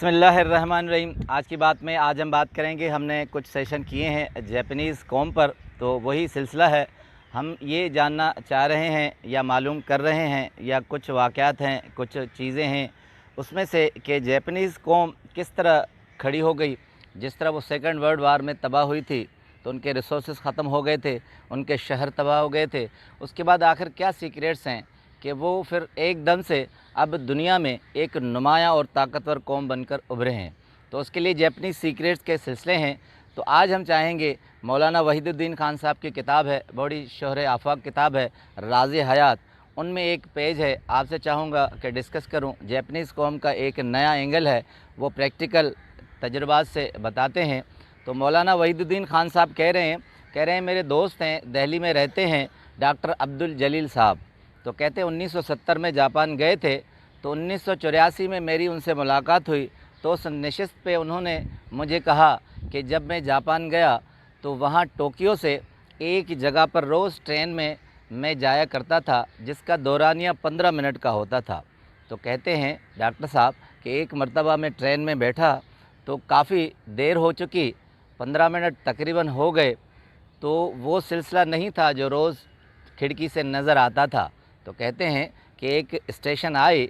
बिस्मिल्लाहिर्रहमानिर्रहीम। आज की बात में आज हम बात करेंगे, हमने कुछ सेशन किए हैं जैपनीज़ कौम पर, तो वही सिलसिला है। हम ये जानना चाह रहे हैं या मालूम कर रहे हैं या कुछ वाक़यात हैं, कुछ चीज़ें हैं उसमें से कि जैपनीज़ कौम किस तरह खड़ी हो गई। जिस तरह वो सेकंड वर्ल्ड वार में तबाह हुई थी तो उनके रिसोर्सेज ख़त्म हो गए थे, उनके शहर तबाह हो गए थे। उसके बाद आखिर क्या सीक्रेट्स हैं कि वो फिर एकदम से अब दुनिया में एक नुमायाँ और ताकतवर कौम बनकर उभरे हैं। तो उसके लिए जैपनीज़ सीक्रेट्स के सिलसिले हैं। तो आज हम चाहेंगे, मौलाना वहीदुद्दीन खान साहब की किताब है, बड़ी शोहर आफाक किताब है राज़ हयात, उनमें एक पेज है, आपसे चाहूँगा कि डिस्कस करूँ। जैपनीज़ कौम का एक नया एंगल है, वो प्रैक्टिकल तजुर्बात से बताते हैं। तो मौलाना वहीदुद्दीन खान साहब कह रहे हैं मेरे दोस्त हैं, दिल्ली में रहते हैं, डॉक्टर अब्दुल जलील साहब। तो कहते हैं 1970 में जापान गए थे, तो 1984 में मेरी उनसे मुलाकात हुई। तो उस नशिस्त पे उन्होंने मुझे कहा कि जब मैं जापान गया तो वहाँ टोक्यो से एक जगह पर रोज़ ट्रेन में मैं जाया करता था, जिसका दौरानिया 15 मिनट का होता था। तो कहते हैं डॉक्टर साहब कि एक मरतबा मैं ट्रेन में बैठा तो काफ़ी देर हो चुकी, 15 मिनट तकरीबन हो गए, तो वो सिलसिला नहीं था जो रोज़ खिड़की से नज़र आता था। तो कहते हैं कि एक स्टेशन आए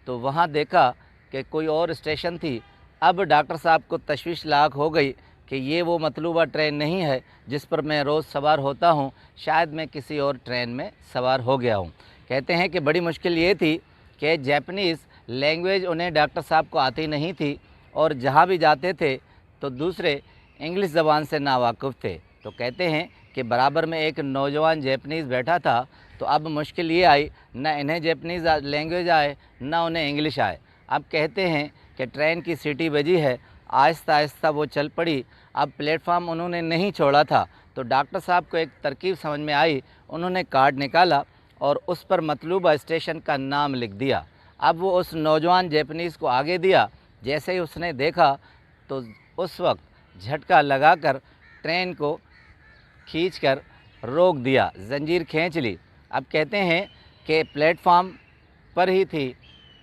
तो वहाँ देखा कि कोई और स्टेशन थी। अब डॉक्टर साहब को तशवीश लाक हो गई कि ये वो मतलूबा ट्रेन नहीं है जिस पर मैं रोज़ सवार होता हूँ, शायद मैं किसी और ट्रेन में सवार हो गया हूँ। कहते हैं कि बड़ी मुश्किल ये थी कि जैपनीज़ लैंग्वेज उन्हें डॉक्टर साहब को आती नहीं थी और जहाँ भी जाते थे तो दूसरे इंग्लिश ज़बान से नावाकिफ़ थे। तो कहते हैं कि बराबर में एक नौजवान जैपनीज़ बैठा था, तो अब मुश्किल ये आई, ना इन्हें जैपनीज़ लैंग्वेज आए ना उन्हें इंग्लिश आए। अब कहते हैं कि ट्रेन की सीटी बजी है, आहिस्ता आहिस्ता वो चल पड़ी। अब प्लेटफार्म उन्होंने नहीं छोड़ा था, तो डॉक्टर साहब को एक तरकीब समझ में आई, उन्होंने कार्ड निकाला और उस पर मतलूबा स्टेशन का नाम लिख दिया। अब वो उस नौजवान जैपनीज़ को आगे दिया। जैसे ही उसने देखा तो उस वक्त झटका लगाकर ट्रेन को खींचकर रोक दिया, जंजीर खींच ली। अब कहते हैं कि प्लेटफार्म पर ही थी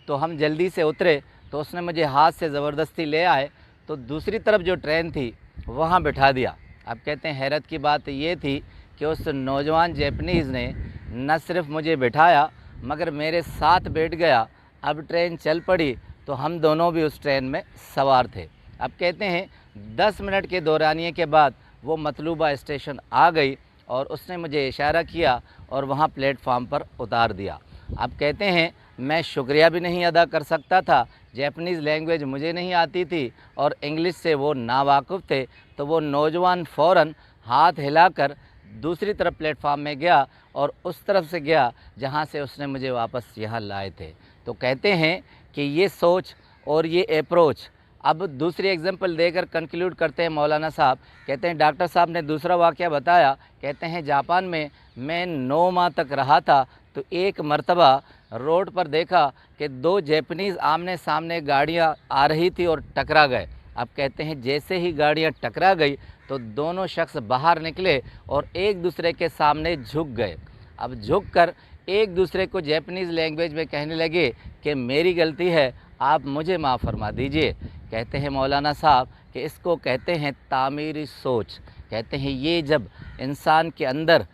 तो हम जल्दी से उतरे, तो उसने मुझे हाथ से ज़बरदस्ती ले आए तो दूसरी तरफ जो ट्रेन थी वहाँ बिठा दिया। अब कहते हैं हैरत की बात ये थी कि उस नौजवान जैपनीज़ ने न सिर्फ मुझे बिठाया मगर मेरे साथ बैठ गया। अब ट्रेन चल पड़ी तो हम दोनों भी उस ट्रेन में सवार थे। अब कहते हैं 10 मिनट के दौरानिए के बाद वो मतलूबा स्टेशन आ गई और उसने मुझे इशारा किया और वहाँ प्लेटफार्म पर उतार दिया। अब कहते हैं मैं शुक्रिया भी नहीं अदा कर सकता था, जैपनीज़ लैंग्वेज मुझे नहीं आती थी और इंग्लिश से वो नावाकिफ़ थे। तो वो नौजवान फ़ौरन हाथ हिलाकर दूसरी तरफ प्लेटफार्म में गया और उस तरफ से गया जहाँ से उसने मुझे वापस यहाँ लाए थे। तो कहते हैं कि ये सोच और ये अप्रोच। अब दूसरी एग्जांपल देकर कंक्लूड करते हैं मौलाना साहब। कहते हैं डॉक्टर साहब ने दूसरा वाक़या बताया। कहते हैं जापान में मैं 9 माह तक रहा था, तो एक मरतबा रोड पर देखा कि 2 जैपनीज़ आमने सामने गाड़ियाँ आ रही थी और टकरा गए। अब कहते हैं जैसे ही गाड़ियाँ टकरा गई तो दोनों शख्स बाहर निकले और एक दूसरे के सामने झुक गए। अब झुक कर एक दूसरे को जैपनीज़ लैंग्वेज में कहने लगे कि मेरी गलती है, आप मुझे माफ़ फरमा दीजिए। कहते हैं मौलाना साहब कि इसको कहते हैं तामीरी सोच। कहते हैं ये जब इंसान के अंदर,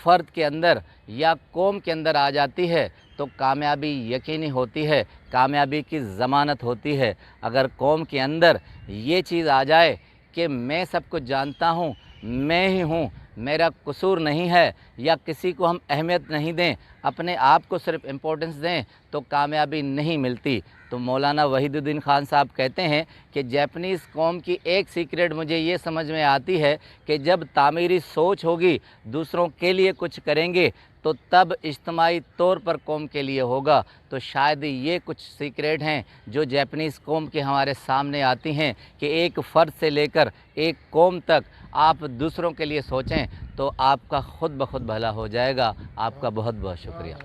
फ़र्द के अंदर या कौम के अंदर आ जाती है तो कामयाबी यकीनी होती है, कामयाबी की ज़मानत होती है। अगर कौम के अंदर ये चीज़ आ जाए कि मैं सब कुछ जानता हूँ, मैं ही हूँ, मेरा कसूर नहीं है, या किसी को हम अहमियत नहीं दें, अपने आप को सिर्फ इम्पोर्टेंस दें, तो कामयाबी नहीं मिलती। तो मौलाना वहीदुद्दीन खान साहब कहते हैं कि जैपनीज़ कौम की एक सीक्रेट मुझे ये समझ में आती है कि जब तामीरी सोच होगी, दूसरों के लिए कुछ करेंगे, तो तब इज्तिमाई तौर पर कौम के लिए होगा। तो शायद ये कुछ सीक्रेट हैं जो जैपनीज़ कौम के हमारे सामने आती हैं कि एक फ़र्द से लेकर एक कौम तक आप दूसरों के लिए सोचें तो आपका ख़ुद ब खुद भला हो जाएगा। आपका बहुत बहुत शुक्रिया।